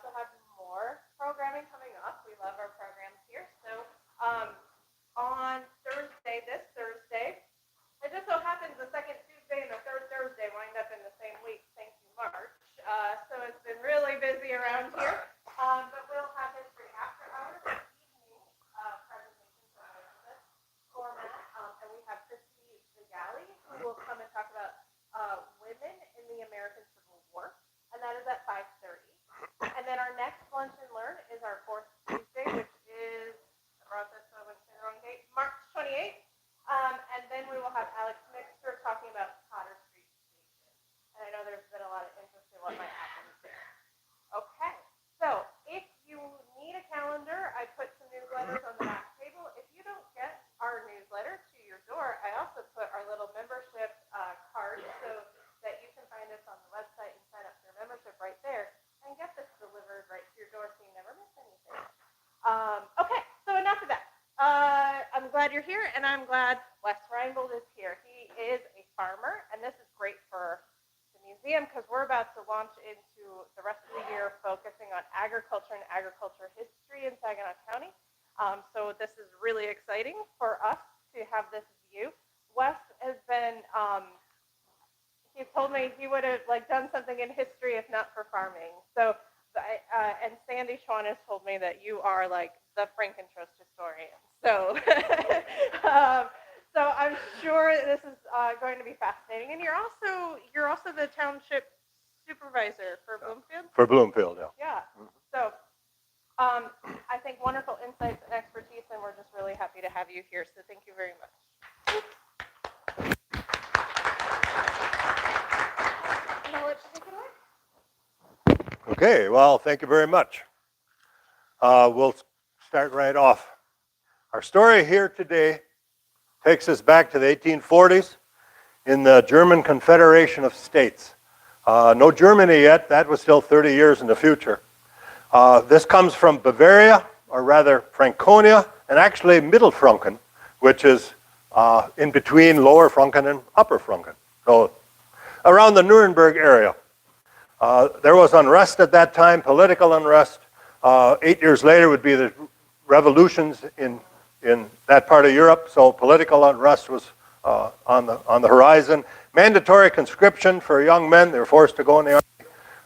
also have more programming coming up. We love our programs here. So on Thursday, this Thursday, it just so happens the second Tuesday and the third Thursday wind up in the same week. Thank you, March. So it's been really busy around here. But we'll have history after hours and evening presentations on this format. And we have Christy Zigali, who will come and talk about women in the American Civil War. And that is at 5:30. And then our next Lunch and Learn is our fourth Tuesday, which is, I brought this so I wouldn't say the wrong date, March 28th. And then we will have Alex Mixter talking about Potter Street Station. And I know there's been a lot of interest in what might happen there. Okay, so if you need a calendar, I put some newsletters on the back table. If you don't get our newsletter to your door, I also put our little membership card so that you can find us on the website and sign up for your membership right there and get this delivered right to your door so you never miss anything. Okay, so enough of that. I'm glad you're here, and I'm glad Wes Reinbold is here. He is a farmer, and this is great for the museum because we're about to launch into the rest of the year focusing on agriculture and agriculture history in Saginaw County. So this is really exciting for us to have this view. Wes has been, he told me he would have done something in history if not for farming. So, and Sandy Schwan has told me that you are like the Frankentrost historian. So, so I'm sure this is going to be fascinating. And you're also the township supervisor for Bloomfield? For Bloomfield, yeah. Yeah. So I think wonderful insights and expertise, and we're just really happy to have you here. So thank you very much. I'll let you take it away. Okay, well, thank you very much. We'll start right off. Our story here today takes us back to the 1840s in the German Confederation of States. No Germany yet, that was still 30 years in the future. This comes from Bavaria, or rather Franconia, and actually Middle Franken, which is in between Lower Franken and Upper Franken. So around the Nuremberg area. There was unrest at that time, political unrest. 8 years later would be the revolutions in that part of Europe, so political unrest was on the horizon. Mandatory conscription for young men, they were forced to go in the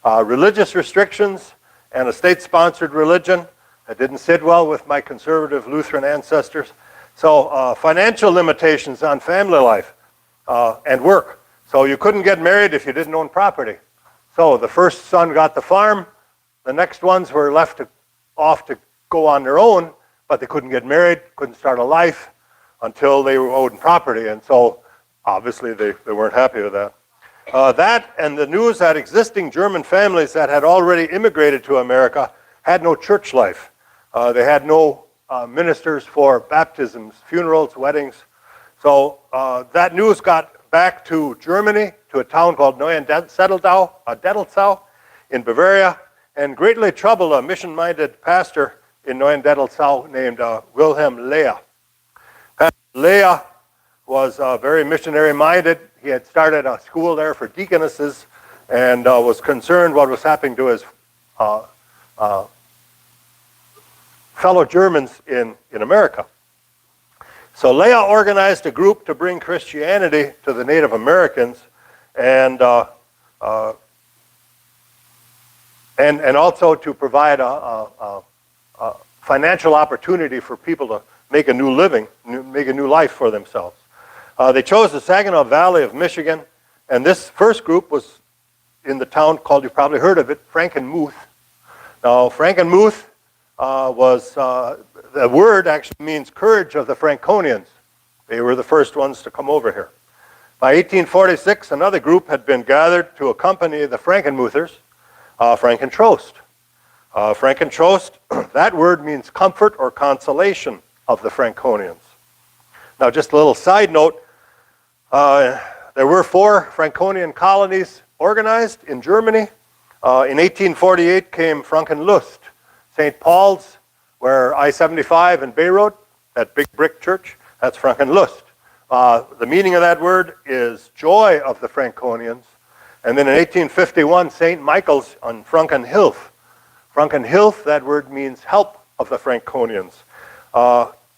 army. Religious restrictions and a state-sponsored religion. That didn't sit well with my conservative Lutheran ancestors. So financial limitations on family life and work. So you couldn't get married if you didn't own property. So the first son got the farm. The next ones were left off to go on their own, but they couldn't get married, couldn't start a life until they were owed property. And so obviously they weren't happy with that. That and the news that existing German families that had already immigrated to America had no church life. They had no ministers for baptisms, funerals, weddings. So that news got back to Germany, to a town called Neuendettelsau in Bavaria, and greatly troubled a mission-minded pastor in Neuendettelsau named Wilhelm Leah. Pastor Leah was very missionary-minded. He had started a school there for deaconesses and was concerned what was happening to his fellow Germans in America. So Leah organized a group to bring Christianity to the Native Americans and also to provide a financial opportunity for people to make a new living, make a new life for themselves. They chose the Saginaw Valley of Michigan, and this first group was in the town called, you probably heard of it, Frankenmuth. Now, Frankenmuth was, the word actually means courage of the Franconians. They were the first ones to come over here. By 1846, another group had been gathered to accompany the Frankenmuthers, Frankentrost. Frankentrost, that word means comfort or consolation of the Franconians. Now, just a little side note, there were 4 Franconian colonies organized in Germany. In 1848 came Frankenlust, St. Paul's, where I-75 in Beirut, that big brick church, that's Frankenlust. The meaning of that word is joy of the Franconians. And then in 1851, St. Michael's on Frankenhilf. Frankenhilf, that word means help of the Franconians.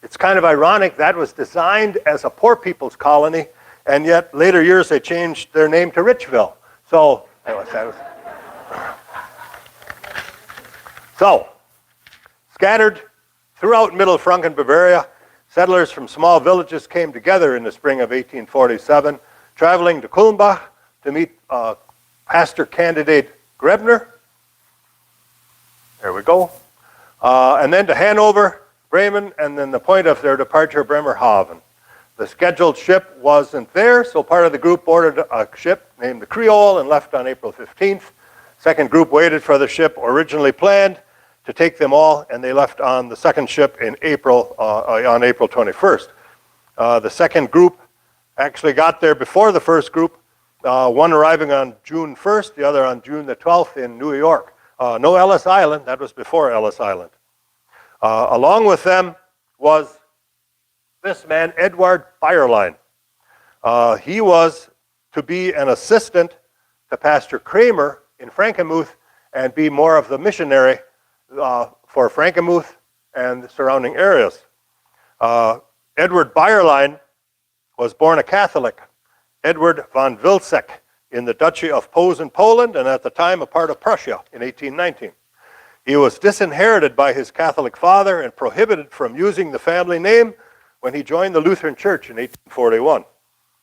It's kind of ironic that was designed as a poor people's colony, and yet later years they changed their name to Richville. So, anyways, so scattered throughout Middle Franken, Bavaria, settlers from small villages came together in the spring of 1847, traveling to Kulmbach to meet pastor candidate Grebner. There we go. And then to Hanover, Bremen, and then the point of their departure, Bremerhaven. The scheduled ship wasn't there, so part of the group boarded a ship named the Creole and left on April 15th. Second group waited for the ship originally planned to take them all, and they left on the second ship in April, on April 21st. The second group actually got there before the first group, one arriving on June 1st, the other on June the 12th in New York. No Ellis Island, that was before Ellis Island. Along with them was this man, Edward Bayerlein. He was to be an assistant to Pastor Kramer in Frankenmuth and be more of the missionary for Frankenmuth and the surrounding areas. Edward Bayerlein was born a Catholic. Edward von Wilczek in the Duchy of Posen, Poland, and at the time a part of Prussia in 1819. He was disinherited by his Catholic father and prohibited from using the family name when he joined the Lutheran Church in 1841.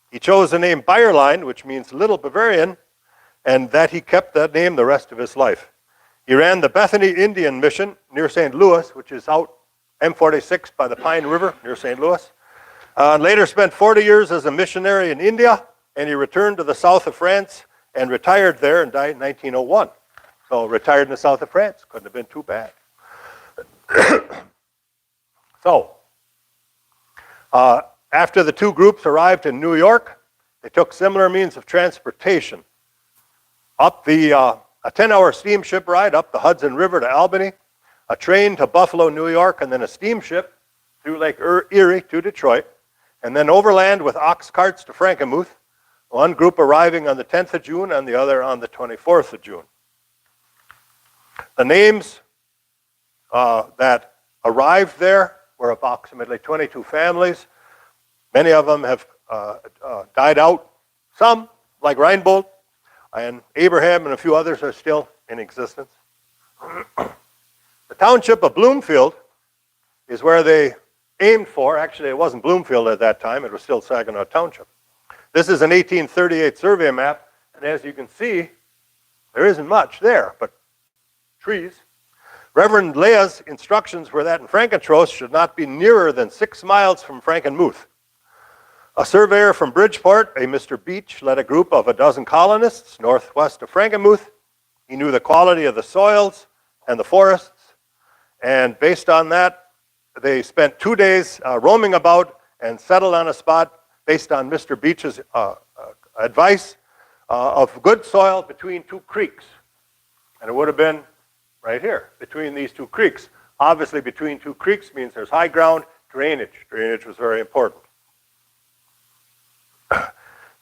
He chose the name Bayerlein, which means Little Bavarian, and that he kept that name the rest of his life. He ran the Bethany Indian Mission near St. Louis, which is out M46 by the Pine River near St. Louis. Later spent 40 years as a missionary in India, and he returned to the south of France and retired there and died in 1901. So retired in the south of France. Couldn't have been too bad. So, after the two groups arrived in New York, they took similar means of transportation. Up a 10-hour steamship ride up the Hudson River to Albany, a train to Buffalo, New York, and then a steamship through Lake Erie to Detroit, and then overland with ox carts to Frankenmuth, one group arriving on the 10th of June and the other on the 24th of June. The names that arrived there were approximately 22 families. Many of them have died out. Some, like Reinbold and Abraham and a few others, are still in existence. The township of Bloomfield is where they aimed for. Actually, it wasn't Bloomfield at that time. It was still Saginaw Township. This is an 1838 survey map, and as you can see, there isn't much there, but trees. Reverend Leah's instructions were that in Frankentrost should not be nearer than 6 miles from Frankenmuth. A surveyor from Bridgeport, a Mr. Beach, led a group of a dozen colonists northwest of Frankenmuth. He knew the quality of the soils and the forests, and based on that, they spent 2 days roaming about and settled on a spot based on Mr. Beach's advice of good soil between two creeks. And it would have been right here, between these two creeks. Obviously, between two creeks means there's high ground, drainage. Drainage was very important.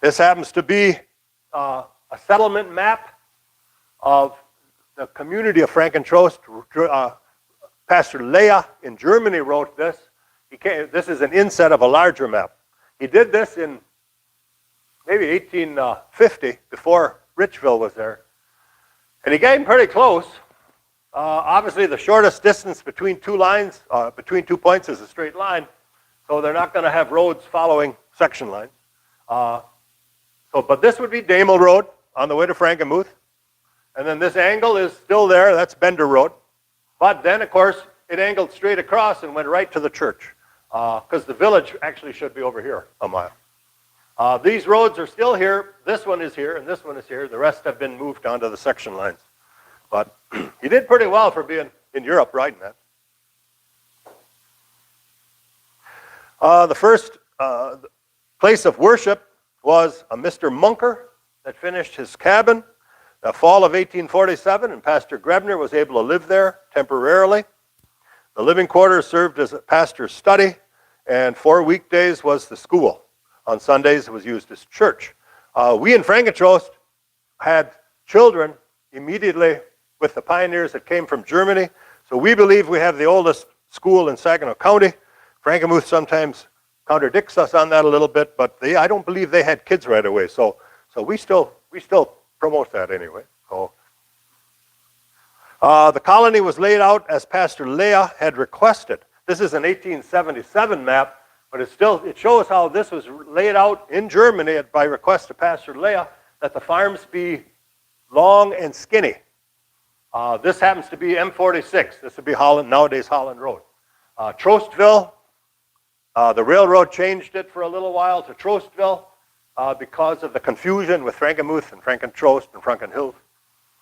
This happens to be a settlement map of the community of Frankentrost. Pastor Leah in Germany wrote this. This is an inset of a larger map. He did this in maybe 1850, before Richville was there. And he came pretty close. Obviously, the shortest distance between two lines, between 2 points, is a straight line. So they're not going to have roads following section lines. But this would be Damel Road on the way to Frankenmuth. And then this angle is still there. That's Bender Road. But then, of course, it angled straight across and went right to the church, because the village actually should be over here a mile. These roads are still here. This one is here, and this one is here. The rest have been moved onto the section lines. But he did pretty well for being in Europe riding that. The first place of worship was a Mr. Munker that finished his cabin the fall of 1847, and Pastor Grebner was able to live there temporarily. The living quarters served as a pastor's study, and 4 weekdays was the school. On Sundays, it was used as church. We in Frankentrost had children immediately with the pioneers that came from Germany. So we believe we have the oldest school in Saginaw County. Frankenmuth sometimes contradicts us on that a little bit, but I don't believe they had kids right away. So we still promote that anyway. So the colony was laid out as Pastor Leah had requested. This is an 1877 map, but it shows how this was laid out in Germany by request of Pastor Leah, that the farms be long and skinny. This happens to be M46. This would be nowadays Holland Road. Trostville, the railroad changed it for a little while to Trostville because of the confusion with Frankenmuth and Frankentrost and Frankenhill.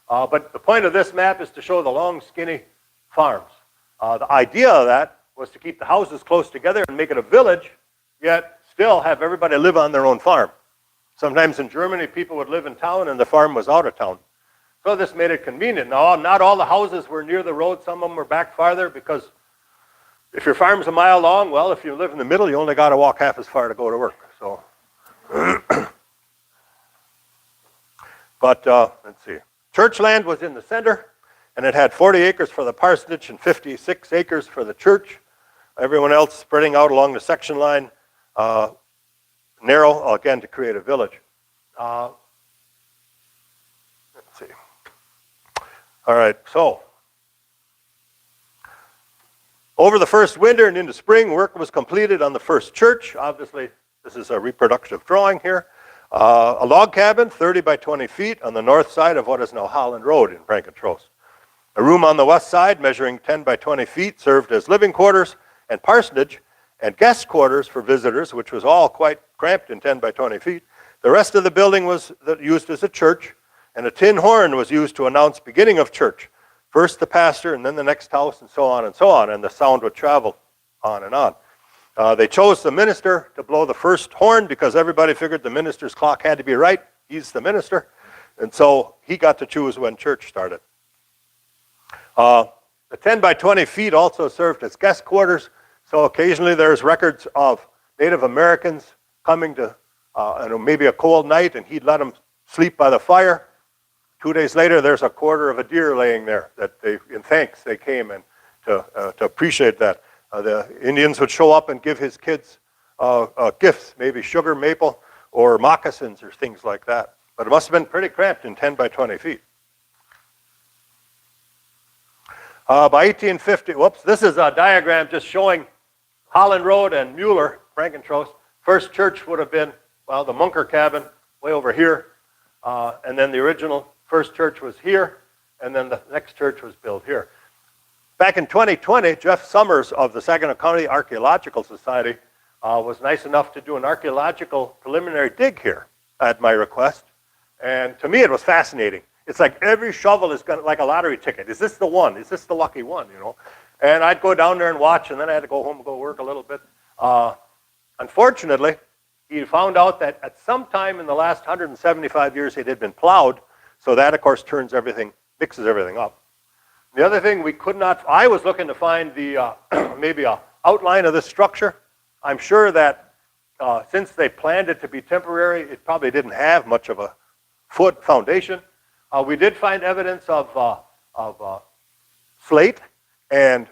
But the point of this map is to show the long, skinny farms. The idea of that was to keep the houses close together and make it a village, yet still have everybody live on their own farm. Sometimes in Germany, people would live in town and the farm was out of town. So this made it convenient. Now, not all the houses were near the road. Some of them were back farther because if your farm's a mile long, well, if you live in the middle, you only got to walk half as far to go to work. So, but let's see. Church land was in the center, and it had 40 acres for the parsonage and 56 acres for the church. Everyone else spreading out along the section line, narrow, again, to create a village. Let's see. All right, so over the first winter and into spring, work was completed on the first church. Obviously, this is a reproductive drawing here. A log cabin, 30 by 20 feet, on the north side of what is now Holland Road in Frankentrost. A room on the west side, measuring 10 by 20 feet, served as living quarters and parsonage, and guest quarters for visitors, which was all quite cramped in 10 by 20 feet. The rest of the building was used as a church, and a tin horn was used to announce beginning of church. First the pastor, and then the next house, and so on, and the sound would travel on and on. They chose the minister to blow the first horn because everybody figured the minister's clock had to be right. He's the minister. And so he got to choose when church started. The 10 by 20 feet also served as guest quarters. So occasionally there's records of Native Americans coming to maybe a cold night, and he'd let them sleep by the fire. 2 days later, there's a quarter of a deer laying there that in thanks, they came and to appreciate that. The Indians would show up and give his kids gifts, maybe sugar maple or moccasins or things like that. But it must have been pretty cramped in 10 by 20 feet. By 1850, this is a diagram just showing Holland Road and Mueller, Frankentrost. First church would have been, well, the Munker cabin way over here. And then the original first church was here. And then the next church was built here. Back in 2020, Jeff Summers of the Saginaw County Archaeological Society was nice enough to do an archaeological preliminary dig here at my request. And to me, it was fascinating. It's like every shovel is like a lottery ticket. Is this the one? Is this the lucky one? You know? And I'd go down there and watch, and then I had to go home and go work a little bit. Unfortunately, he found out that at some time in the last 175 years, it had been plowed. So that, of course, mixes everything up. The other thing I was looking to find the maybe an outline of this structure. I'm sure that since they planned it to be temporary, it probably didn't have much of a foundation. We did find evidence of slate and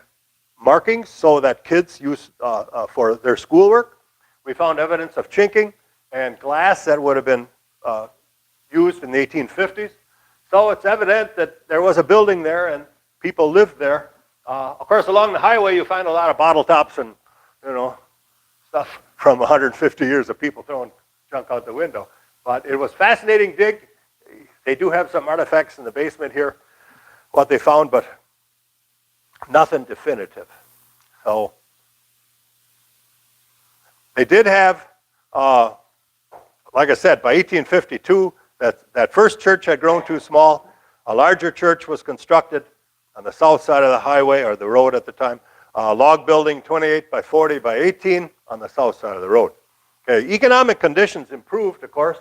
markings so that kids use for their schoolwork. We found evidence of chinking and glass that would have been used in the 1850s. So it's evident that there was a building there and people lived there. Of course, along the highway, you find a lot of bottle tops and, stuff from 150 years of people throwing junk out the window. But it was fascinating dig. They do have some artifacts in the basement here, what they found, but nothing definitive. So they did have, like I said, by 1852, that first church had grown too small. A larger church was constructed on the south side of the highway, or the road at the time. Log building, 28 by 40 by 18 on the south side of the road. Okay, economic conditions improved, of course,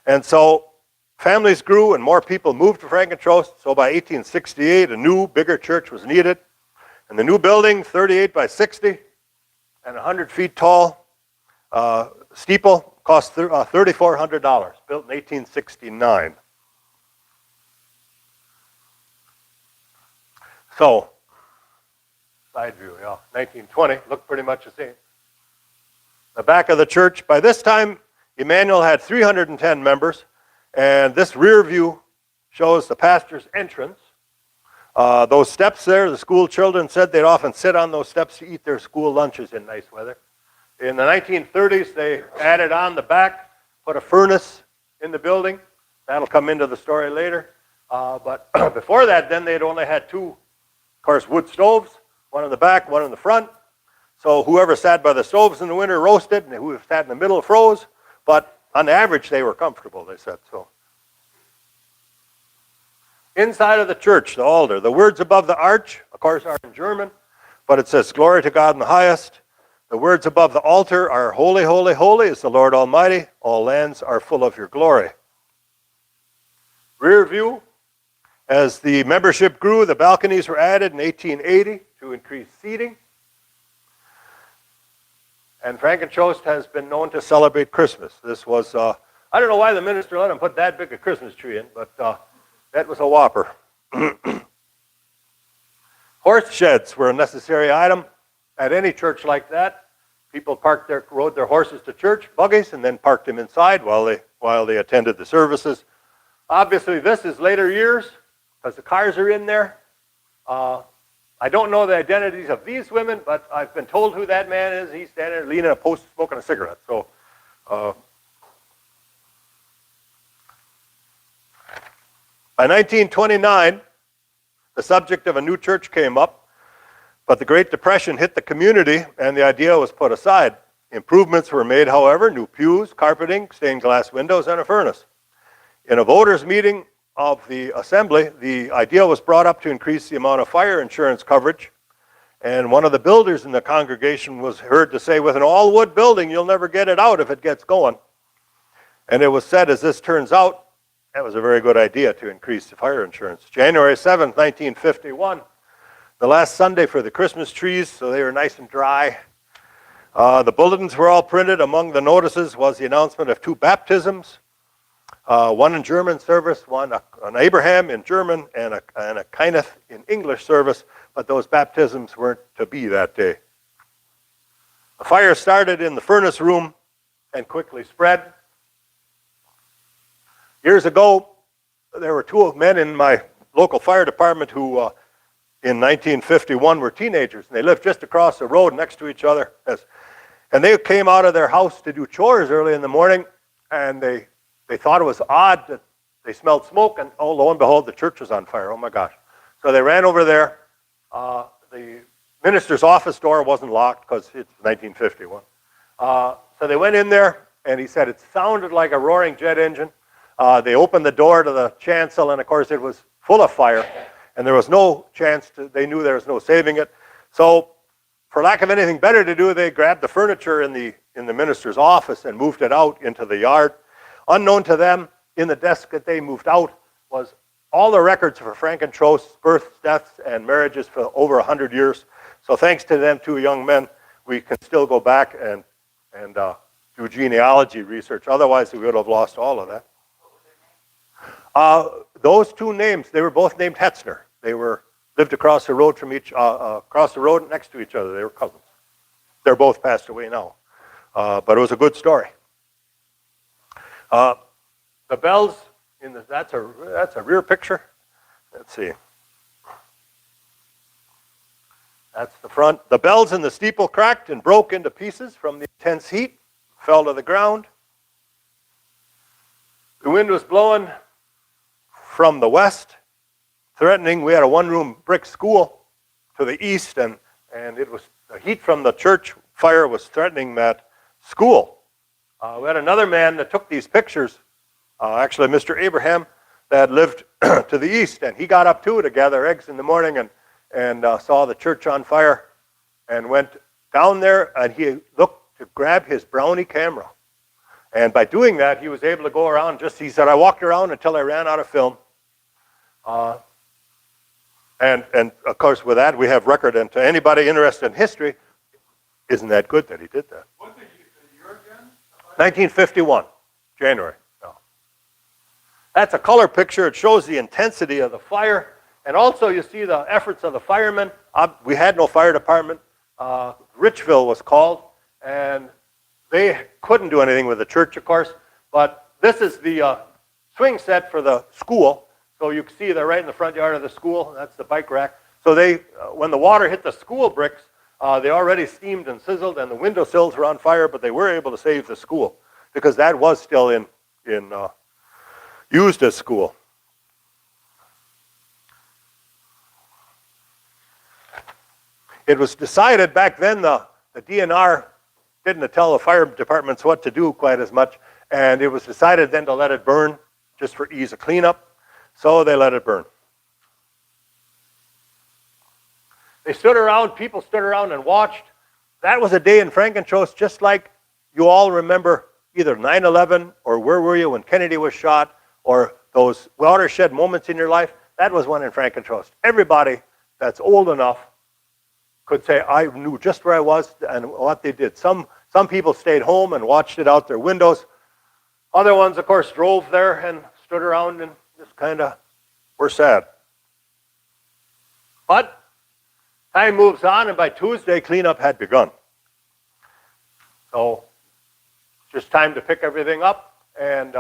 and so families grew and more people moved to Frankentrost. So by 1868, a new, bigger church was needed. And the new building, 38 by 60 and 100 feet tall, steeple, cost $3,400, built in 1869. So, side view, yeah, 1920, looked pretty much the same. The back of the church, by this time, Emmanuel had 310 members, and this rear view shows the pastor's entrance. Those steps there, the school children said they'd often sit on those steps to eat their school lunches in nice weather. In the 1930s, they added on the back, put a furnace in the building. That'll come into the story later. But before that, then they'd only had two, of course, wood stoves, one in the back, one in the front. So whoever sat by the stoves in the winter roasted, and whoever sat in the middle froze. But on average, they were comfortable, they said. So inside of the church, the altar, the words above the arch, of course, are in German, but it says, "Glory to God in the highest." The words above the altar are, "Holy, holy, holy is the Lord Almighty. All lands are full of your glory." Rear view, as the membership grew, the balconies were added in 1880 to increase seating. And Frankentrost has been known to celebrate Christmas. This was, I don't know why the minister let him put that big a Christmas tree in, but that was a whopper. Horse sheds were a necessary item at any church like that. People rode their horses to church, buggies, and then parked them inside while they attended the services. Obviously, this is later years, because the cars are in there. I don't know the identities of these women, but I've been told who that man is. He's standing there leaning on a post smoking a cigarette. So, by 1929, the subject of a new church came up, but the Great Depression hit the community, and the idea was put aside. Improvements were made, however: new pews, carpeting, stained glass windows, and a furnace. In a voters' meeting of the assembly, the idea was brought up to increase the amount of fire insurance coverage, and one of the builders in the congregation was heard to say, "With an all-wood building, you'll never get it out if it gets going." And it was said, as this turns out, that was a very good idea to increase the fire insurance. January 7th, 1951, the last Sunday for the Christmas trees, so they were nice and dry. The bulletins were all printed. Among the notices was the announcement of 2 baptisms. One in German service, one an Abraham in German, and a Kenneth in English service, but those baptisms weren't to be that day. The fire started in the furnace room and quickly spread. Years ago, there were 2 men in my local fire department who, in 1951, were teenagers, and they lived just across the road next to each other. And they came out of their house to do chores early in the morning, and they thought it was odd that they smelled smoke, and oh, lo and behold, the church was on fire. Oh my gosh. So they ran over there. The minister's office door wasn't locked because it's 1951. So they went in there, and he said it sounded like a roaring jet engine. They opened the door to the chancel, and of course it was full of fire, and there was no chance they knew there was no saving it. So for lack of anything better to do, they grabbed the furniture in the minister's office and moved it out into the yard. Unknown to them, in the desk that they moved out was all the records for Frankentrost's births, deaths, and marriages for over 100 years. So thanks to them 2 young men, we can still go back and do genealogy research. Otherwise, we would have lost all of that. Those 2 names, they were both named Hetzner. They lived across the road from across the road next to each other. They were cousins. They're both passed away now. But it was a good story. The bells that's a rear picture. Let's see. That's the front. The bells in the steeple cracked and broke into pieces from the intense heat, fell to the ground. The wind was blowing from the west, threatening. We had a 1-room brick school to the east, and it was the heat from the church fire was threatening that school. We had another man that took these pictures, actually Mr. Abraham, that lived to the east, and he got up too to gather eggs in the morning and saw the church on fire and went down there, and he looked to grab his Brownie camera. And by doing that, he was able to go around he said, I walked around until I ran out of film. And of course, with that, we have record, and to anybody interested in history, isn't that good that he did that? What's the year again? 1951, January. No. That's a color picture. It shows the intensity of the fire. And also you see the efforts of the firemen. We had no fire department. Richville was called, and they couldn't do anything with the church, of course, but this is the swing set for the school. So you can see they're right in the front yard of the school. That's the bike rack. So they, when the water hit the school bricks, they already steamed and sizzled, and the windowsills were on fire, but they were able to save the school because that was still used as school. It was decided back then, the DNR didn't tell the fire departments what to do quite as much, and it was decided then to let it burn just for ease of cleanup, so they let it burn. They stood around, people stood around and watched. That was a day in Frankentrost, just like you all remember either 9/11 or where were you when Kennedy was shot, or those watershed moments in your life. That was one in Frankentrost. Everybody that's old enough could say, I knew just where I was and what they did. Some people stayed home and watched it out their windows. Other ones, of course, drove there and stood around and just kind of were sad. But time moves on, and by Tuesday, cleanup had begun. So it's just time to pick everything up and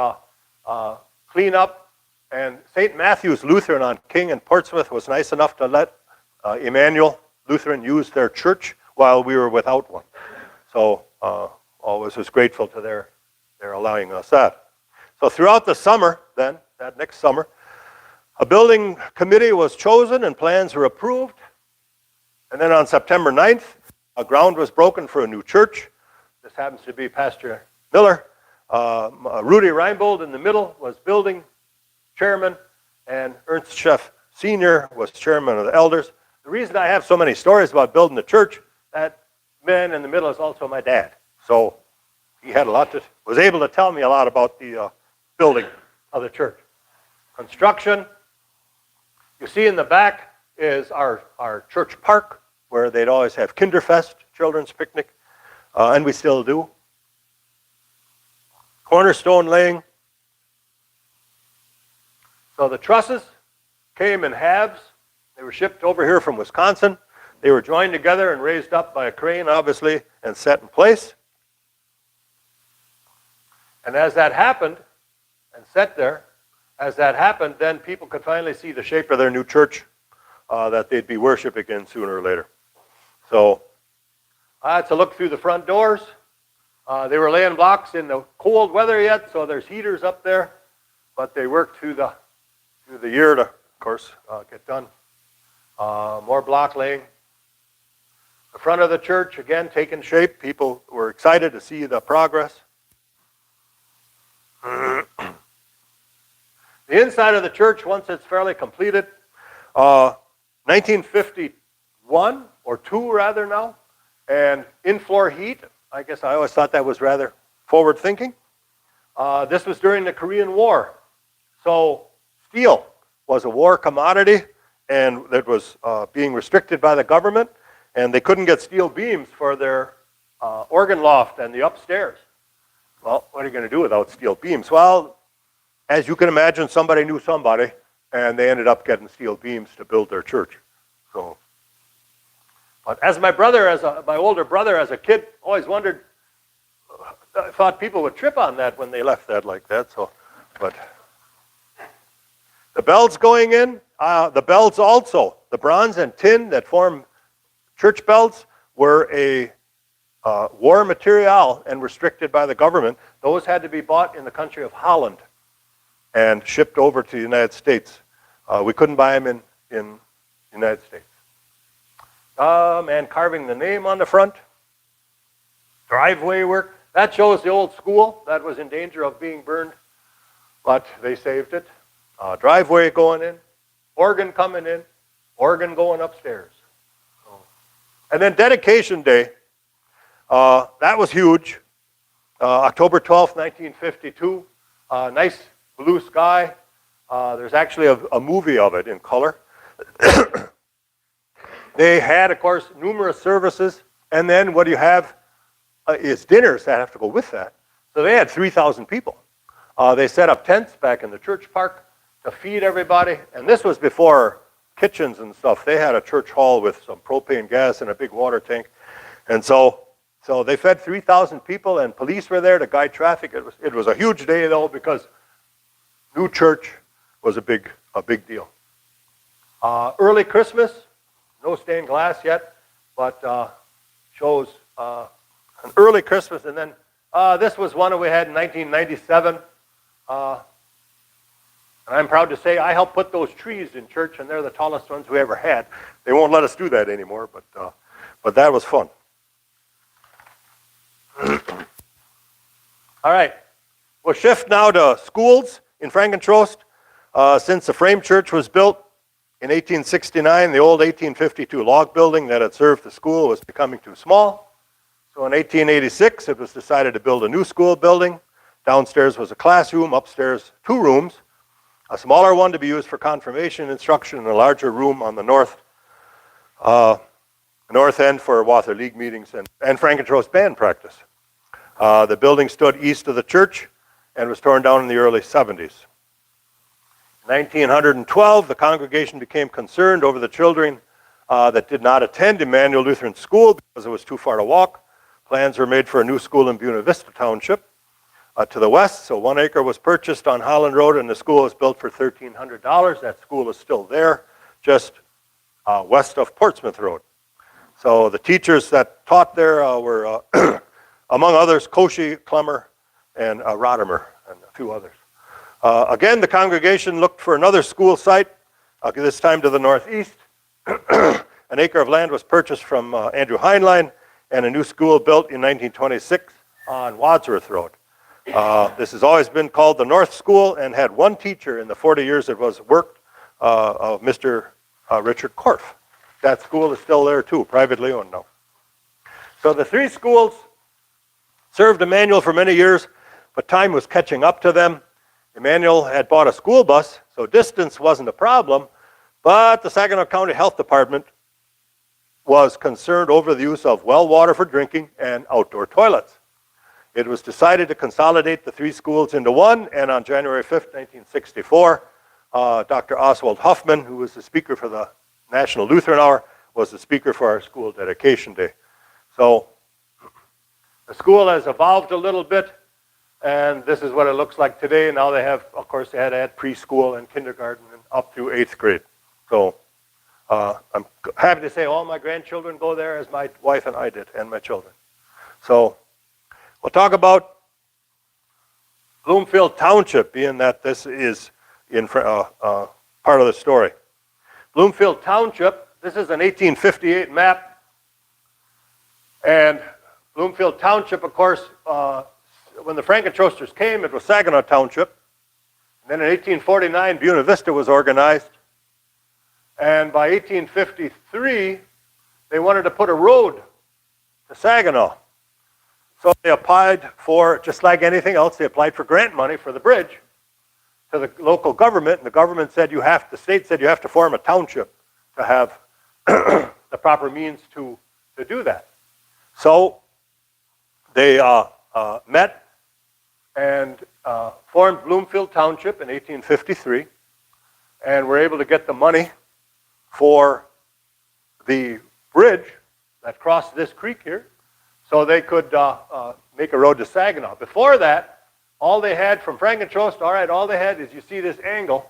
clean up. And St. Matthew's Lutheran on King and Portsmouth was nice enough to let Emmanuel Lutheran use their church while we were without one. So always was grateful to their allowing us that. So throughout the summer, then, that next summer, a building committee was chosen and plans were approved. And then on September 9th, ground was broken for a new church. This happens to be Pastor Miller. Rudy Reinbold in the middle was building chairman, and Ernst Scheff Sr. was chairman of the elders. The reason I have so many stories about building the church, that man in the middle is also my dad. So he had was able to tell me a lot about the building of the church. Construction. You see in the back is our church park, where they'd always have Kinderfest, children's picnic, and we still do. Cornerstone laying. So the trusses came in halves. They were shipped over here from Wisconsin. They were joined together and raised up by a crane, obviously, and set in place. And as that happened, and set there, as that happened, then people could finally see the shape of their new church that they'd be worshiping in sooner or later. So that's a look through the front doors. They were laying blocks in the cold weather yet, so there's heaters up there, but they worked through the year to, of course, get done. More block laying. The front of the church, again, taking shape. People were excited to see the progress. The inside of the church, once it's fairly completed, 1951, or 2 rather now, and in-floor heat. I guess I always thought that was rather forward-thinking. This was during the Korean War. So steel was a war commodity, and that was being restricted by the government, and they couldn't get steel beams for their organ loft and the upstairs. Well, what are you going to do without steel beams? Well, as you can imagine, somebody knew somebody, and they ended up getting steel beams to build their church. So, but as my older brother, as a kid, always wondered, I thought people would trip on that when they left that like that. So, but the bells going in, the bells also, the bronze and tin that form church bells were a war material and restricted by the government. Those had to be bought in the country of Holland and shipped over to the United States. We couldn't buy them in the United States. And carving the name on the front. Driveway work. That shows the old school that was in danger of being burned, but they saved it. Driveway going in, organ coming in, organ going upstairs. And then dedication day, that was huge. October 12th, 1952. Nice blue sky. There's actually a movie of it in color. They had, of course, numerous services, and then what you have is dinners that have to go with that. So they had 3,000 people. They set up tents back in the church park to feed everybody, and this was before kitchens and stuff. They had a church hall with some propane gas and a big water tank. And so they fed 3,000 people, and police were there to guide traffic. It was a huge day, though, because new church was a big deal. Early Christmas, no stained glass yet, but shows an early Christmas. And then this was one that we had in 1997. And I'm proud to say I helped put those trees in church, and they're the tallest ones we ever had. They won't let us do that anymore, but that was fun. All right, we'll shift now to schools in Frankentrost. Since the frame church was built in 1869, the old 1852 log building that had served the school was becoming too small. So in 1886, it was decided to build a new school building. Downstairs was a classroom, upstairs 2 rooms, a smaller one to be used for confirmation instruction, and a larger room on the north end for Wather League meetings and Frankentrost band practice. The building stood east of the church and was torn down in the early 70s. In 1912, the congregation became concerned over the children that did not attend Emmanuel Lutheran School because it was too far to walk. Plans were made for a new school in Buena Vista Township to the west. So 1 acre was purchased on Holland Road, and the school was built for $1,300. That school is still there, just west of Portsmouth Road. So the teachers that taught there were, among others, Koshy, Clemmer, and Rodimer, and a few others. Again, the congregation looked for another school site, this time to the northeast. An acre of land was purchased from Andrew Heinlein, and a new school built in 1926 on Wadsworth Road. This has always been called the North School and had 1 teacher in the 40 years it was worked, Mr. Richard Korf. That school is still there too, privately owned now. So the 3 schools served Emmanuel for many years, but time was catching up to them. Emmanuel had bought a school bus, so distance wasn't a problem, but the Saginaw County Health Department was concerned over the use of well water for drinking and outdoor toilets. It was decided to consolidate the 3 schools into one, and on January 5th, 1964, Dr. Oswald Huffman, who was the speaker for the National Lutheran Hour, was the speaker for our school dedication day. So the school has evolved a little bit, and this is what it looks like today. Now they have, of course, they had to add preschool and kindergarten and up through 8th grade. So I'm happy to say all my grandchildren go there, as my wife and I did, and my children. So we'll talk about Bloomfield Township, being that this is in part of the story. Bloomfield Township, this is an 1858 map, and Bloomfield Township, of course, when the Frankentrosters came, it was Saginaw Township. And then in 1849, Buena Vista was organized. And by 1853, they wanted to put a road to Saginaw. So they applied for, just like anything else, they applied for grant money for the bridge to the local government. And the government said the state said you have to form a township to have the proper means to do that. So they met and formed Bloomfield Township in 1853, and were able to get the money for the bridge that crossed this creek here, so they could make a road to Saginaw. Before that, all they had from Frankentrost, all they had is, you see this angle,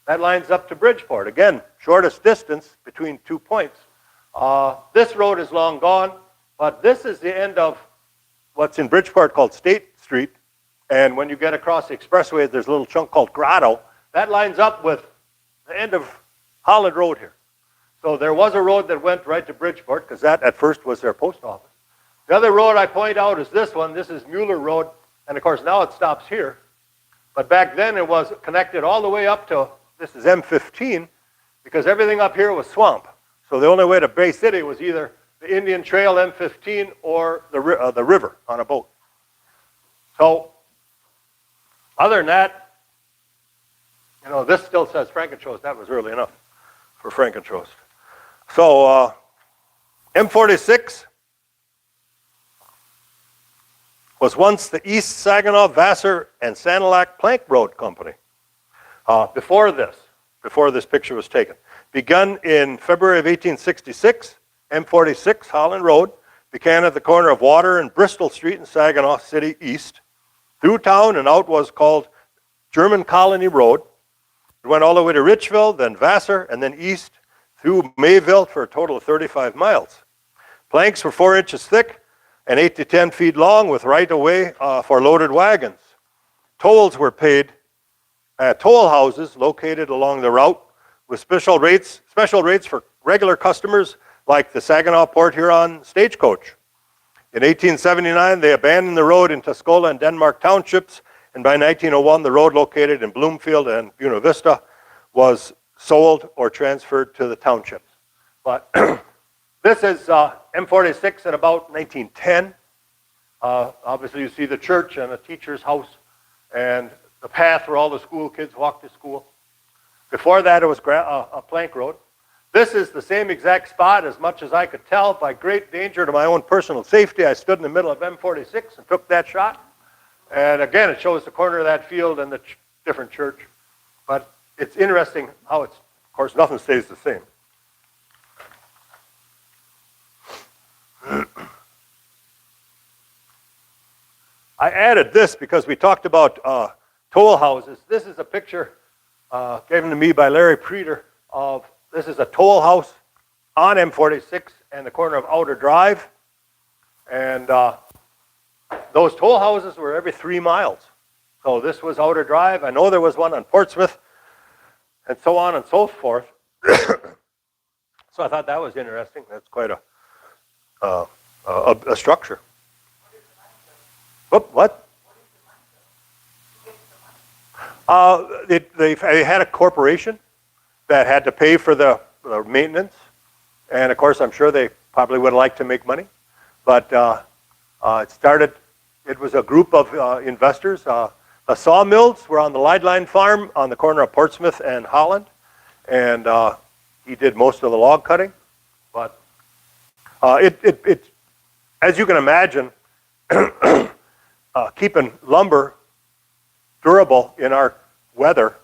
that lines up to Bridgeport. Again, shortest distance between 2 points. This road is long gone, but this is the end of what's in Bridgeport called State Street. And when you get across the expressway, there's a little chunk called Grotto. That lines up with the end of Holland Road here. So there was a road that went right to Bridgeport, because that at first was their post office. The other road I point out is this one. This is Mueller Road. And of course now it stops here. But back then it was connected all the way up to, this is M15, because everything up here was swamp. So the only way to Bay City was either the Indian Trail, M15, or the river on a boat. So other than that, this still says Frankentrost. That was early enough for Frankentrost. So M46 was once the East Saginaw, Vassar, and Sanilac Plank Road Company. Before this, before this picture was taken. Begun in February of 1866, M46 Holland Road began at the corner of Water and Bristol Street in Saginaw City East. Through town and out was called German Colony Road. It went all the way to Richville, then Vassar, and then east through Mayville for a total of 35 miles. Planks were 4 inches thick and 8 to 10 feet long with right-of-way for loaded wagons. Tolls were paid at toll houses located along the route with special rates for regular customers like the Saginaw Port Huron Stagecoach. In 1879, they abandoned the road in Tuscola and Denmark townships, and by 1901, the road located in Bloomfield and Buena Vista was sold or transferred to the townships. But this is M46 in about 1910. Obviously, you see the church and a teacher's house and the path where all the school kids walk to school. Before that, it was a plank road. This is the same exact spot, as much as I could tell. By great danger to my own personal safety, I stood in the middle of M46 and took that shot. And again, it shows the corner of that field and the different church. But it's interesting how it's, of course, nothing stays the same. I added this because we talked about toll houses. This is a picture given to me by Larry Preeter of, this is a toll house on M46 and the corner of Outer Drive. And those toll houses were every 3 miles. So this was Outer Drive. I know there was one on Portsmouth and so on and so forth. So I thought that was interesting. That's quite a structure. What? They had a corporation that had to pay for the maintenance, and of course I'm sure they probably would like to make money, but it was a group of investors. The sawmills were on the Lideline farm on the corner of Portsmouth and Holland, and he did most of the log cutting, but it as you can imagine, keeping lumber durable in our weather,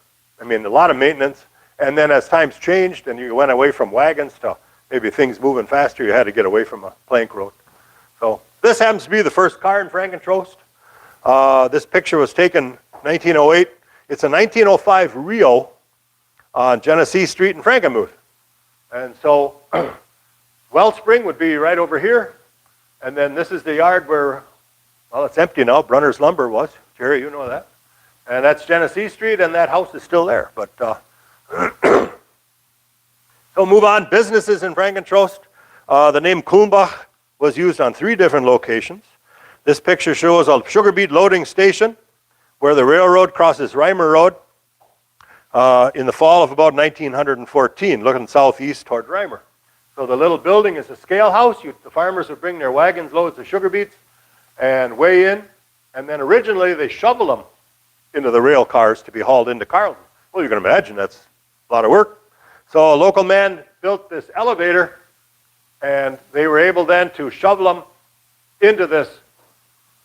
I mean, a lot of maintenance. And then as times changed and you went away from wagons to maybe things moving faster, you had to get away from a plank road. So this happens to be the first car in Frankentrost. This picture was taken 1908. It's a 1905 Rio on Genesee Street in Frankenmuth. And so Wellspring would be right over here. And then this is the yard where, well, it's empty now. Brunner's Lumber was. Jerry, you know that. And that's Genesee Street, and that house is still there. But so move on. Businesses in Frankentrost. The name Kulmbach was used on 3 different locations. This picture shows a sugar beet loading station where the railroad crosses Reimer Road in the fall of about 1914, looking southeast toward Reimer. So the little building is a scale house. The farmers would bring their wagons loads of sugar beets and weigh in, and then originally they shovel them into the rail cars to be hauled into Carleton. Well, you can imagine that's a lot of work. So a local man built this elevator, and they were able then to shovel them into this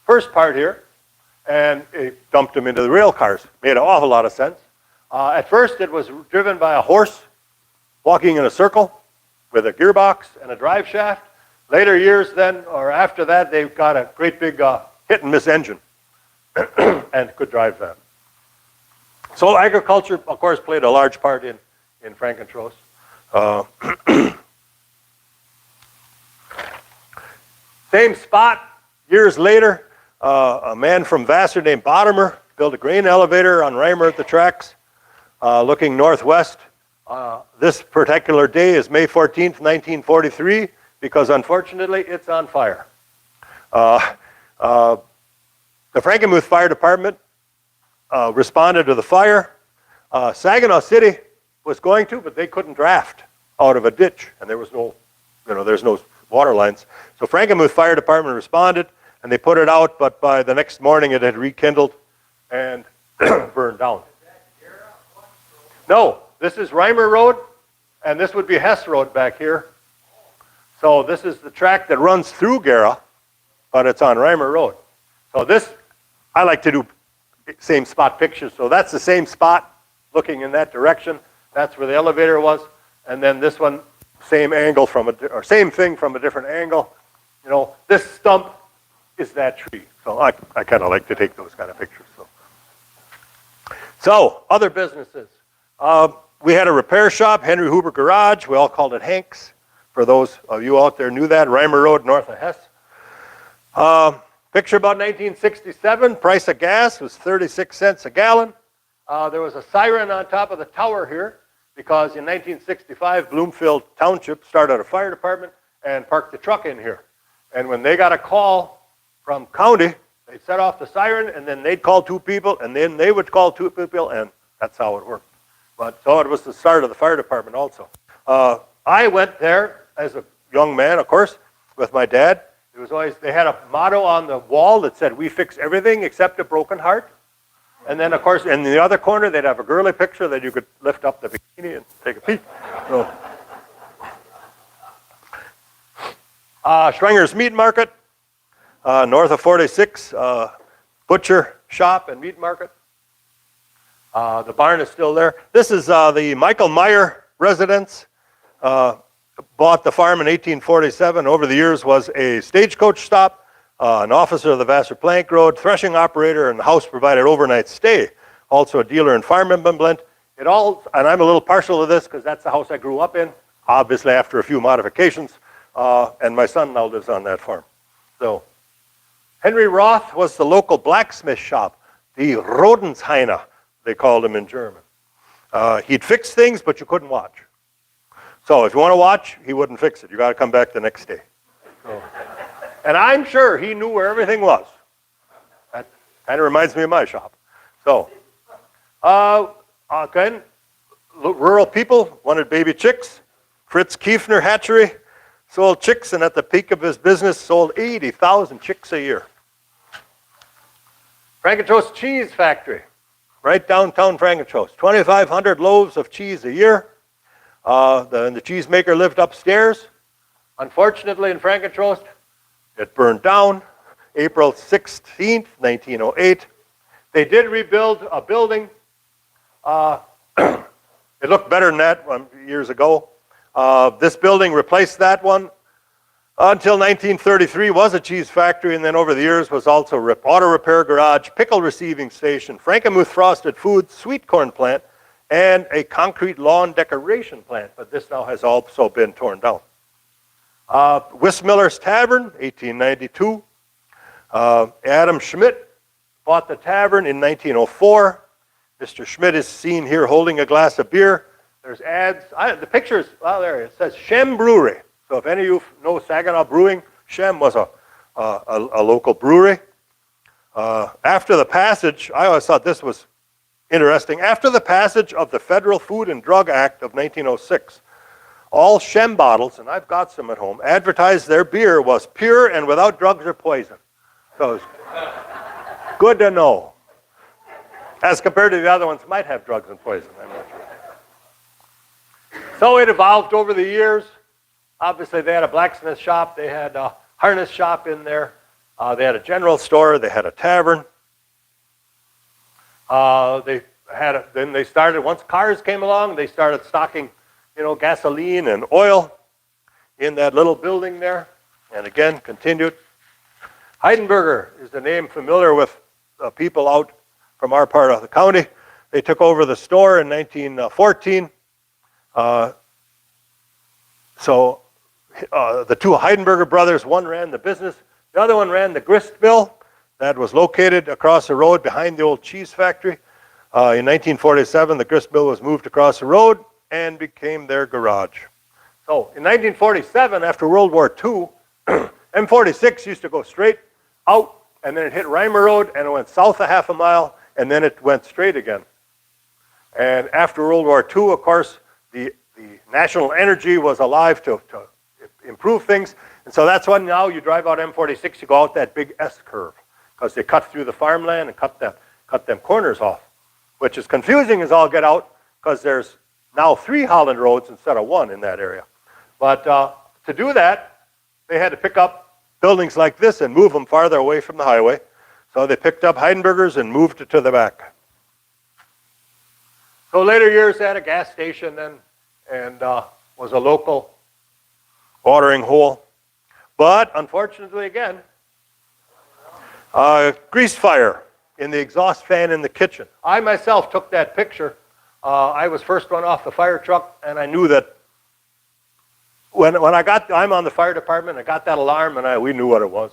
first part here, and it dumped them into the rail cars. Made an awful lot of sense. At first, it was driven by a horse walking in a circle with a gearbox and a drive shaft. Later years then, or after that, they've got a great big hit and miss engine and could drive that. So agriculture, of course, played a large part in Frankentrost. Same spot, years later, a man from Vassar named Bottomer built a grain elevator on Reimer at the tracks, looking northwest. This particular day is May 14th, 1943, because unfortunately it's on fire. The Frankenmuth Fire Department responded to the fire. Saginaw City was going to, but they couldn't draft out of a ditch, and there was no, there's no water lines. So Frankenmuth Fire Department responded, and they put it out, but by the next morning it had rekindled and burned down. No, this is Reimer Road, and this would be Hess Road back here. So this is the track that runs through Gara, but it's on Reimer Road. So this, I like to do same spot pictures. So that's the same spot looking in that direction. That's where the elevator was. And then this one, same angle or same thing from a different angle. You know, this stump is that tree. So I kind of like to take those kind of pictures. So other businesses. We had a repair shop, Henry Huber Garage. We all called it Hank's. For those of you out there knew that, Reimer Road, north of Hess. Picture about 1967, price of gas was 36 cents a gallon. There was a siren on top of the tower here because in 1965, Bloomfield Township started a fire department and parked the truck in here. And when they got a call from county, they'd set off the siren and then they'd call two people and then they would call two people and that's how it worked. But so it was the start of the fire department also. I went there as a young man, of course, with my dad. It was always, they had a motto on the wall that said, "We fix everything except a broken heart." And then, of course, in the other corner, they'd have a girly picture that you could lift up the bikini and take a peek. So. Schrenger's Meat Market, north of 46, butcher shop and meat market. The barn is still there. This is the Michael Meyer residence. Bought the farm in 1847. Over the years was a stagecoach stop, an officer of the Vassar Plank Road, threshing operator, and the house provided overnight stay. Also a dealer in farm implement. It all, and I'm a little partial to this because that's the house I grew up in, obviously after a few modifications, and my son now lives on that farm. So, Henry Roth was the local blacksmith shop, the Rodensheiner, they called him in German. He'd fix things, but you couldn't watch. So if you want to watch, he wouldn't fix it. You got to come back the next day. So, and I'm sure he knew where everything was. That kind of reminds me of my shop. So, again, rural people wanted baby chicks. Fritz Kiefner Hatchery sold chicks, and at the peak of his business, sold 80,000 chicks a year. Frankentrost Cheese Factory, right downtown Frankentrost. 2,500 loaves of cheese a year. The cheesemaker lived upstairs. Unfortunately, in Frankentrost, it burned down April 16th, 1908. They did rebuild a building. It looked better than that years ago. This building replaced that one. Until 1933 was a cheese factory, and then over the years was also auto repair garage, pickle receiving station, Frankenmuth frosted foods, sweet corn plant, and a concrete lawn decoration plant, but this now has also been torn down. Wismiller's Tavern, 1892. Adam Schmidt bought the tavern in 1904. Mr. Schmidt is seen here holding a glass of beer. There's ads. The pictures, well, there it says Shem Brewery. So if any of you know Saginaw Brewing, Shem was a local brewery. After the passage, I always thought this was interesting. After the passage of the Federal Food and Drug Act of 1906, all Shem bottles, and I've got some at home, advertised their beer was pure and without drugs or poison. So it's good to know. As compared to the other ones, might have drugs and poison, I'm not sure. So it evolved over the years. Obviously, they had a blacksmith shop. They had a harness shop in there. They had a general store. They had a tavern. Then they started, once cars came along, they started stocking, gasoline and oil in that little building there. And again, continued. Heidenberger is the name familiar with people out from our part of the county. They took over the store in 1914. So the two Heidenberger brothers, one ran the business, the other one ran the grist mill that was located across the road behind the old cheese factory. In 1947, the grist mill was moved across the road and became their garage. So in 1947, after World War II, M46 used to go straight out, and then it hit Reimer Road, and it went south a half a mile, and then it went straight again. And after World War II, of course, the national energy was alive to improve things. And so that's why now you drive out M46, you go out that big S curve, because they cut through the farmland and cut them corners off, which is confusing as all get out, because there's now 3 Holland roads instead of 1 in that area. But to do that, they had to pick up buildings like this and move them farther away from the highway. So they picked up Heidenberger's and moved it to the back. So later years had a gas station and was a local watering hole. But unfortunately, again, grease fire in the exhaust fan in the kitchen. I myself took that picture. I was first one off the fire truck, and I knew that when I'm on the fire department, I got that alarm, and we knew what it was.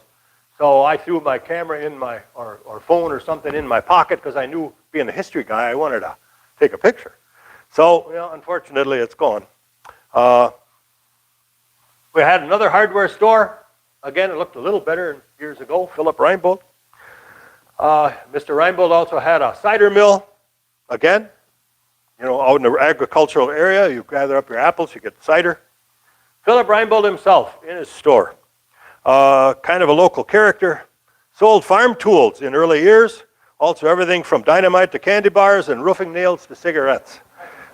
So I threw my camera in my, or phone or something in my pocket, because I knew, being a history guy, I wanted to take a picture. So, unfortunately, it's gone. We had another hardware store. Again, it looked a little better years ago, Philip Reinbold. Mr. Reinbold also had a cider mill. Again, out in the agricultural area, you gather up your apples, you get cider. Philip Reinbold himself, in his store, kind of a local character, sold farm tools in early years, also everything from dynamite to candy bars and roofing nails to cigarettes.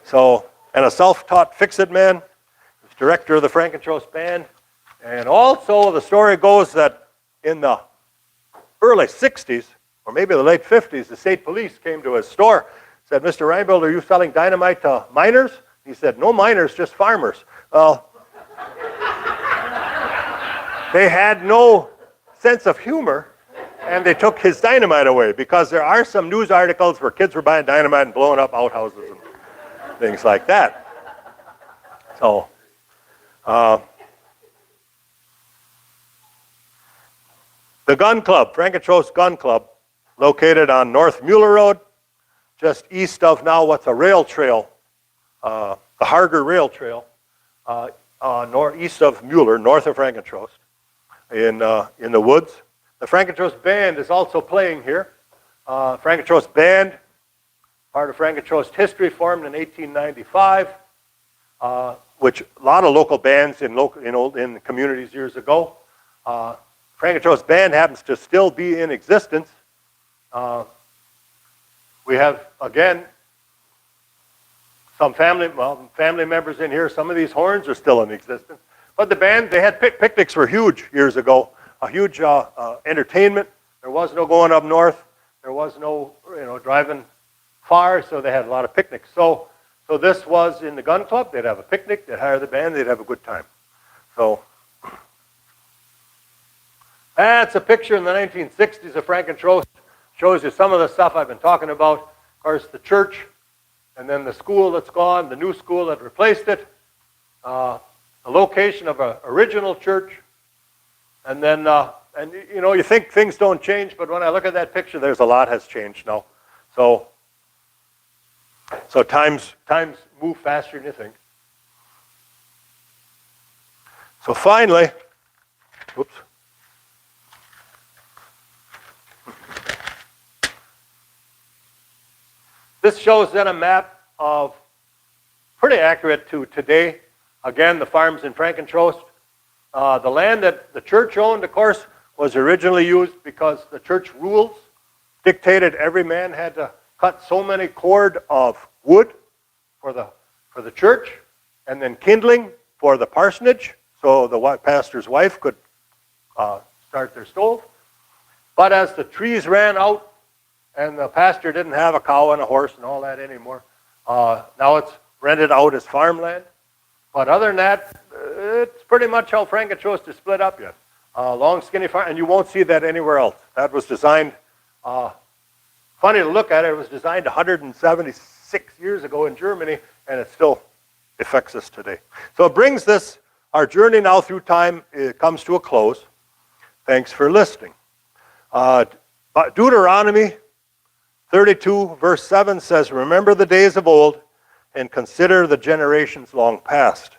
So, and a self-taught fix-it man, was director of the Frankentrost band, and also the story goes that in the early 60s, or maybe the late 50s, the state police came to his store, said, "Mr. Reinbold, are you selling dynamite to miners?" He said, "No miners, just farmers." Well, they had no sense of humor, and they took his dynamite away, because there are some news articles where kids were buying dynamite and blowing up outhouses and things like that. So, the gun club, Frankentrost Gun Club, located on North Mueller Road, just east of now what's a rail trail, the Harger Rail Trail, east of Mueller, north of Frankentrost, in the woods. The Frankentrost Band is also playing here. Frankentrost Band, part of Frankentrost History, formed in 1895, which a lot of local bands in communities years ago. Frankentrost Band happens to still be in existence. We have, again, some family members in here. Some of these horns are still in existence. But the band, they had picnics were huge years ago. A huge entertainment. There was no going up north. There was no, driving far, so they had a lot of picnics. So this was in the gun club. They'd have a picnic. They'd hire the band. They'd have a good time. So that's a picture in the 1960s of Frankentrost. Shows you some of the stuff I've been talking about. Of course, the church, and then the school that's gone, the new school that replaced it, the location of an original church, and then, you think things don't change, but when I look at that picture, there's a lot has changed now. So times move faster than you think. So finally, oops. This shows then a map of, pretty accurate to today, again, the farms in Frankentrost. The land that the church owned, of course, was originally used because the church rules dictated every man had to cut so many cord of wood for the church, and then kindling for the parsonage, so the pastor's wife could start their stove. But as the trees ran out, and the pastor didn't have a cow and a horse and all that anymore, now it's rented out as farmland. But other than that, it's pretty much how Frankentrost is split up yet. Long, skinny farm, and you won't see that anywhere else. That was designed, funny to look at it, it was designed 176 years ago in Germany, and it still affects us today. So it brings our journey now through time, it comes to a close. Thanks for listening. Deuteronomy 32, verse 7 says, "Remember the days of old and consider the generations long past."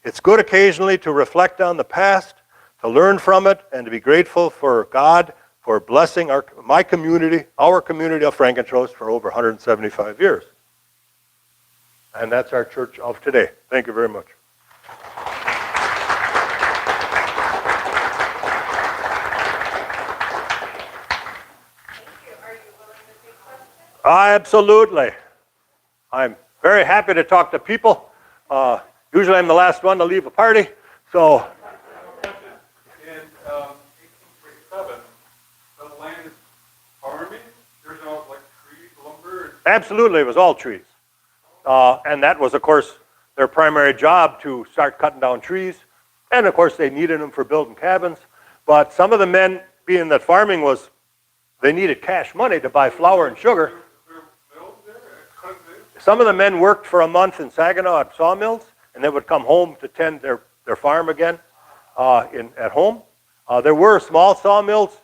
It's good occasionally to reflect on the past, to learn from it, and to be grateful for God for blessing our community of Frankentrost for over 175 years. And that's our church of today. Thank you very much. Absolutely. I'm very happy to talk to people. Usually I'm the last one to leave a party, so. In 1847, the land is farming. There's no trees, lumber. Absolutely, it was all trees. And that was, of course, their primary job to start cutting down trees. And, of course, they needed them for building cabins. But some of the men, being that farming was, they needed cash money to buy flour and sugar. Some of the men worked for a month in Saginaw at sawmills, and they would come home to tend their farm again at home. There were small sawmills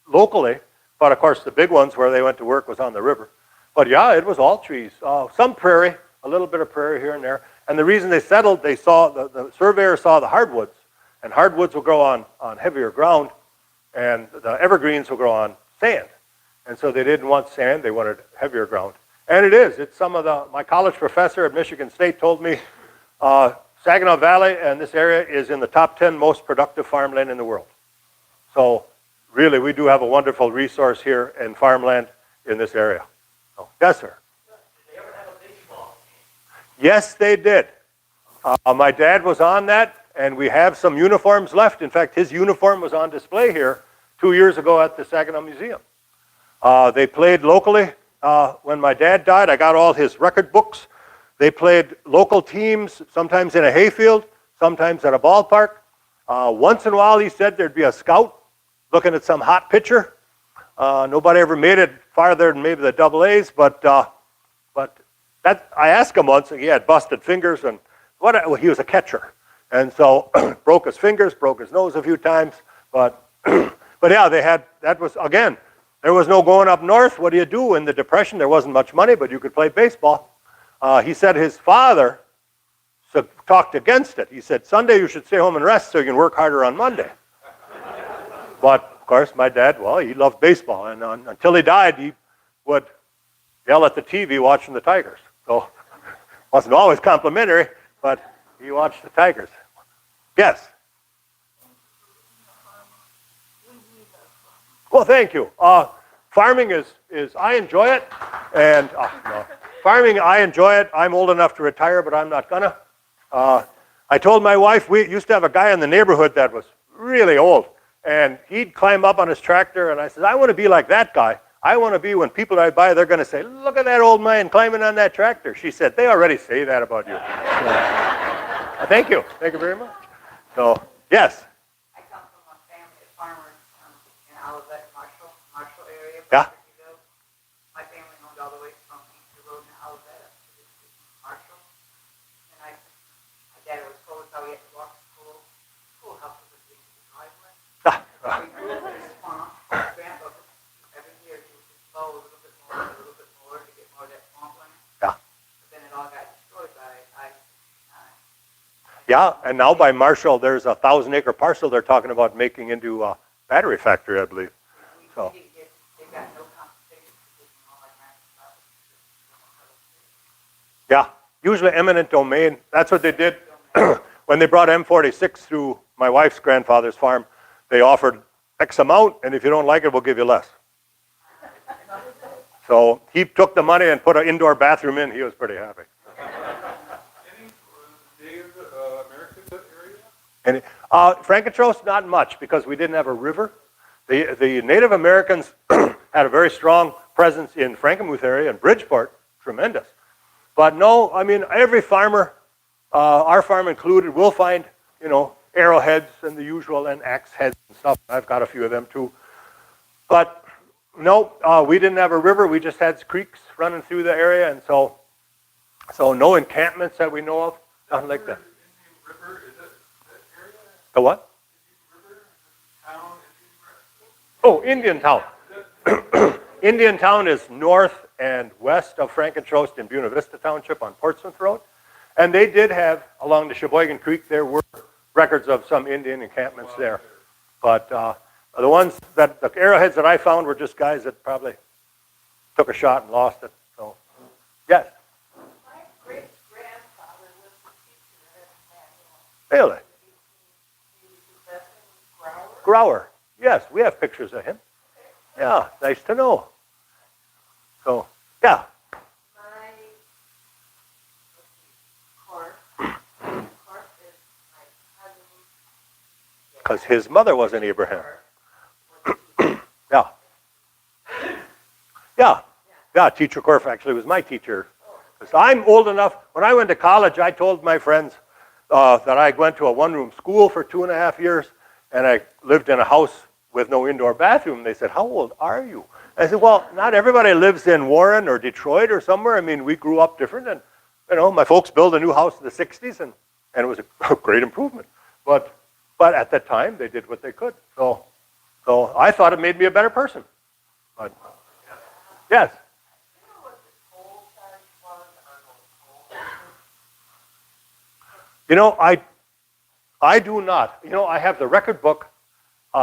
locally, but of course the big ones where they went to work was on the river. But yeah, it was all trees. Some prairie, a little bit of prairie here and there. And the reason they settled, they saw, the surveyor saw the hardwoods, and hardwoods will grow on heavier ground, and the evergreens will grow on sand. And so they didn't want sand, they wanted heavier ground. And it is. It's some of my college professor at Michigan State told me Saginaw Valley and this area is in the top 10 most productive farmland in the world. So really, we do have a wonderful resource here in farmland in this area. So, yes, sir. Did they ever have a baseball? Yes, they did. My dad was on that, and we have some uniforms left. In fact, his uniform was on display here 2 years ago at the Saginaw Museum. They played locally. When my dad died, I got all his record books. They played local teams, sometimes in a hayfield, sometimes at a ballpark. Once in a while, he said there'd be a scout looking at some hot pitcher. Nobody ever made it farther than maybe the double A's, but that I asked him once, he had busted fingers, and he was a catcher. And so broke his fingers, broke his nose a few times, but yeah, that was, again, there was no going up north. What do you do in the Depression? There wasn't much money, but you could play baseball. He said his father talked against it. He said, Sunday you should stay home and rest so you can work harder on Monday. But, of course, my dad, well, he loved baseball. And until he died, he would yell at the TV watching the Tigers. So wasn't always complimentary, but he watched the Tigers. Yes? Well, thank you. Farming is I enjoy it, and no. Farming, I enjoy it. I'm old enough to retire, but I'm not gonna. I told my wife, we used to have a guy in the neighborhood that was really old, and he'd climb up on his tractor, and I said, I want to be like that guy. I want to be, when people ride by, they're going to say, look at that old man climbing on that tractor. She said, they already say that about you. So, thank you. Thank you very much. So, yes. I come from a family of farmers in Olivet, Marshall area. Yeah. My family owned all the way from Easter Road in Olivet up to Marshall. And my dad always told us how we had to walk to school. School house was a big driveway. We grew up in a swamp. Grandpa, every year he would just mow a little bit more to get more of that swampland. Yeah. But then it all got destroyed by ice. Yeah, and now by Marshall, there's a 1,000-acre parcel they're talking about making into a battery factory, I believe. So. They got no compensation for taking all our land. Yeah, usually eminent domain. That's what they did when they brought M46 through my wife's grandfather's farm. They offered X amount, and if you don't like it, we'll give you less. So he took the money and put an indoor bathroom in. He was pretty happy. Any Native Americans in that area? And Frankentrost, not much, because we didn't have a river. The Native Americans had a very strong presence in Frankenmuth area and Bridgeport, tremendous. But no, I mean, every farmer, our farm included, will find, arrowheads and the usual, and axe heads and stuff. I've got a few of them too. But no, we didn't have a river. We just had creeks running through the area, and so no encampments that we know of, nothing like that. Indian River, is that area? The what? Indian River, town? Oh, Indian Town. Indian Town is north and west of Frankentrost in Buena Vista Township on Portsmouth Road. And they did have, along the Sheboygan Creek, there were records of some Indian encampments there. But the ones the arrowheads that I found were just guys that probably took a shot and lost it. So, yes. My great-grandfather was the teacher at Manual. Really? Grower. Grower. Yes, we have pictures of him. Yeah, nice to know. So, yeah. My course is my cousin. Because his mother was an Abraham. Yeah. Yeah. Yeah, Teacher Korf actually was my teacher. 'Cause I'm old enough. When I went to college, I told my friends that I went to a one-room school for 2.5 years, and I lived in a house with no indoor bathroom. They said, "How old are you?" I said, "Well, not everybody lives in Warren or Detroit or somewhere. I mean, we grew up different, and my folks built a new house in the '60s, and it was a great improvement. But at that time, they did what they could. So I thought it made me a better person. But yes. I do not. I have the record book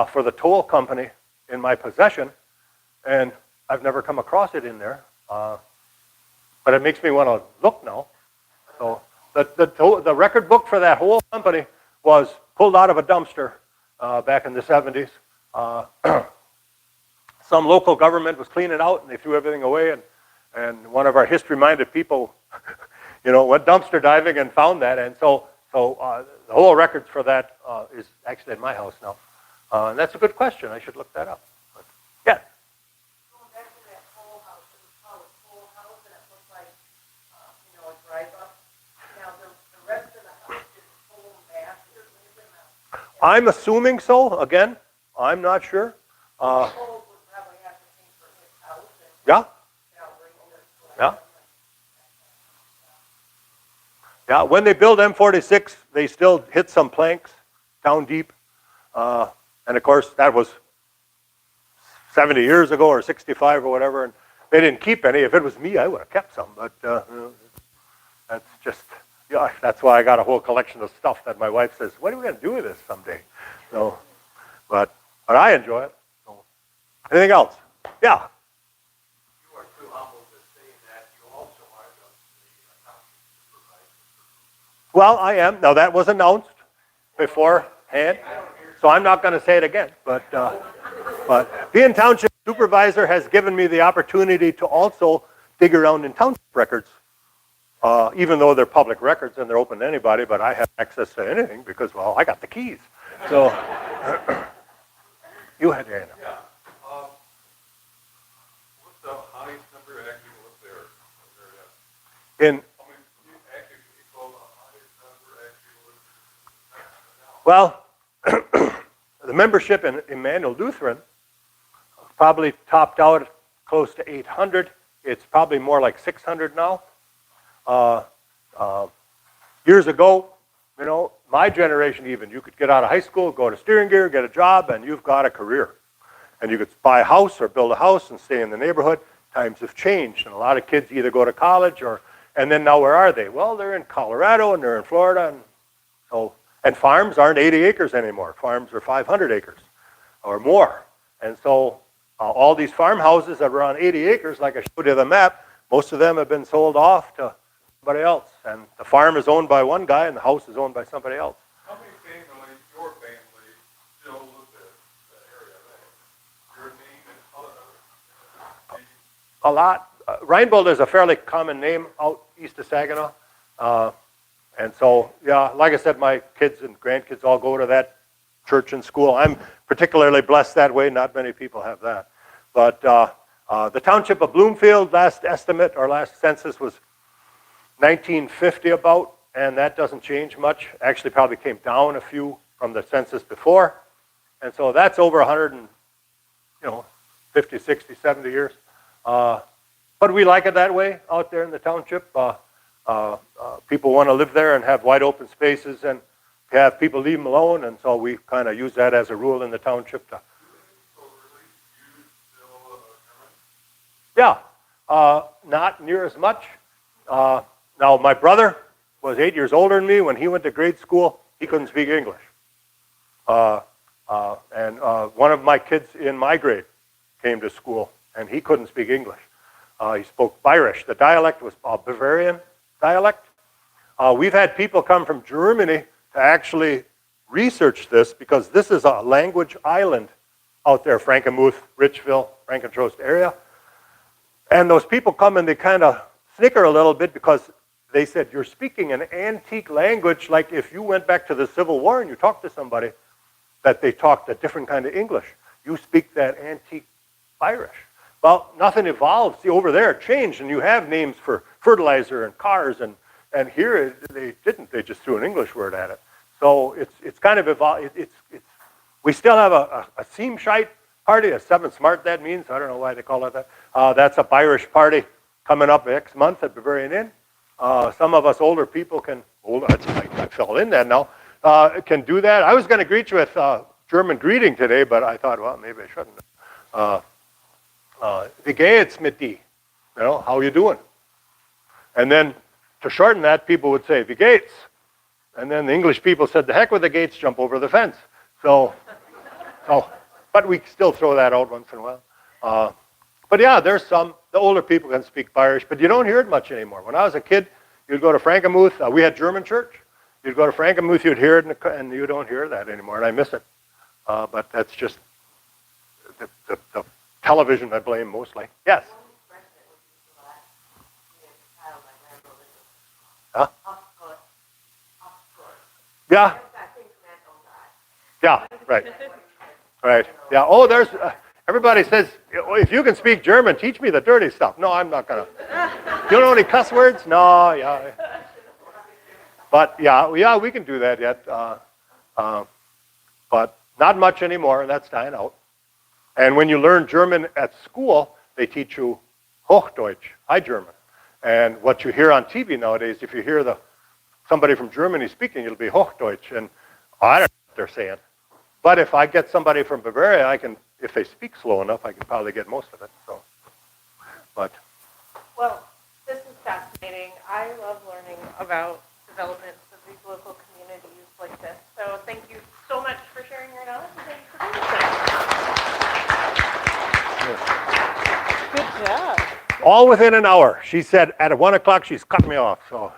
for the toll company in my possession, and I've never come across it in there. But it makes me want to look now. So the record book for that whole company was pulled out of a dumpster back in the '70s. Some local government was cleaning out, and they threw everything away. And one of our history-minded people, went dumpster diving and found that. And so the whole records for that is actually in my house now. And that's a good question. I should look that up. But, yeah. Going back to that whole house, it was called a whole house, and it looked like, a drive-up. Now, the rest of the house is full master, I'm assuming so. Again, I'm not sure. would probably have to pay for his house and, Yeah. bring it Yeah. Yeah, when they built M46, they still hit some planks down deep. And of course, that was 70 years ago or 65 or whatever, and they didn't keep any. If it was me, I would have kept some, but that's just, that's why I got a whole collection of stuff that my wife says, what are we going to do with this someday? So, but I enjoy it. So, anything else? Yeah. You are too humble to say that you also are the accounting supervisor. Well, I am. Now, that was announced beforehand, so I'm not going to say it again. But being township supervisor has given me the opportunity to also dig around in township records, even though they're public records and they're open to anybody, but I have access to anything because, well, I got the keys. So, you had your hand up. Yeah. What's the highest number actually was there? In, How many actually people, the highest number actually was? well, the membership in Emmanuel Lutheran probably topped out close to 800. It's probably more like 600 now. Years ago, my generation even, you could get out of high school, go to steering gear, get a job, and you've got a career. And you could buy a house or build a house and stay in the neighborhood. Times have changed, and a lot of kids either go to college and then now where are they? Well, they're in Colorado and they're in Florida, and farms aren't 80 acres anymore. Farms are 500 acres or more. And so all these farmhouses that were on 80 acres, like I showed you the map, most of them have been sold off to somebody else. And the farm is owned by one guy and the house is owned by somebody else. How many families, your family, still live in that area? Your name and other? A lot. Reinbold is a fairly common name out east of Saginaw. And so, yeah, like I said, my kids and grandkids all go to that church and school. I'm particularly blessed that way. Not many people have that. But the township of Bloomfield, last estimate or last census was 1950 about, and that doesn't change much. Actually, probably came down a few from the census before. And so that's over 50, 60, 70 years. But we like it that way out there in the township. People want to live there and have wide open spaces and have people leave them alone, and so we kind of use that as a rule in the township. Yeah, not near as much. Now, my brother was 8 years older than me. When he went to grade school, he couldn't speak English. And one of my kids in my grade came to school, and he couldn't speak English. He spoke Bayerisch. The dialect was a Bavarian dialect. We've had people come from Germany to actually research this because this is a language island out there, Frankenmuth, Richville, Frankentrost area. And those people come and they kind of snicker a little bit because they said, you're speaking an antique language, like if you went back to the Civil War and you talked to somebody, that they talked a different kind of English. You speak that antique Irish. Well, nothing evolved. See, over there it changed, and you have names for fertilizer and cars, and here they didn't. They just threw an English word at it. So it's kind of evolved. We still have a seam shite party, a 7 Smart that means. I don't know why they call it that. That's a Irish party coming up next month at Bavarian Inn. Some of us older people can, I fell in that now, can do that. I was going to greet you with German greeting today, but I thought, well, maybe I shouldn't. Wie geht's mit die? You know, how you doing? And then to shorten that, people would say, wie geht's? And then the English people said, the heck with the gates, jump over the fence. So, but we still throw that out once in a while. But yeah, there's some, the older people can speak Irish, but you don't hear it much anymore. When I was a kid, you'd go to Frankenmuth, we had German church. You'd go to Frankenmuth, you'd hear it, and you don't hear that anymore, and I miss it. But that's just the television I blame mostly. Yes? Huh? Yeah. Yeah, right. Right. Yeah. Oh, there's, everybody says, if you can speak German, teach me the dirty stuff. No, I'm not going to. You know any cuss words? No, yeah. But yeah, we can do that yet. But not much anymore, and that's dying out. And when you learn German at school, they teach you Hochdeutsch, High German. And what you hear on TV nowadays, if you hear somebody from Germany speaking, it'll be Hochdeutsch. And I don't know what they're saying. But if I get somebody from Bavaria, I can, if they speak slow enough, I can probably get most of it. So, but. Well, this is fascinating. I love learning about developments of these local communities like this. So thank you so much for sharing your knowledge and thank you for doing this. Good job. All within an hour. She said at 1 o'clock she's cut me off. So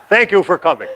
thank you for coming.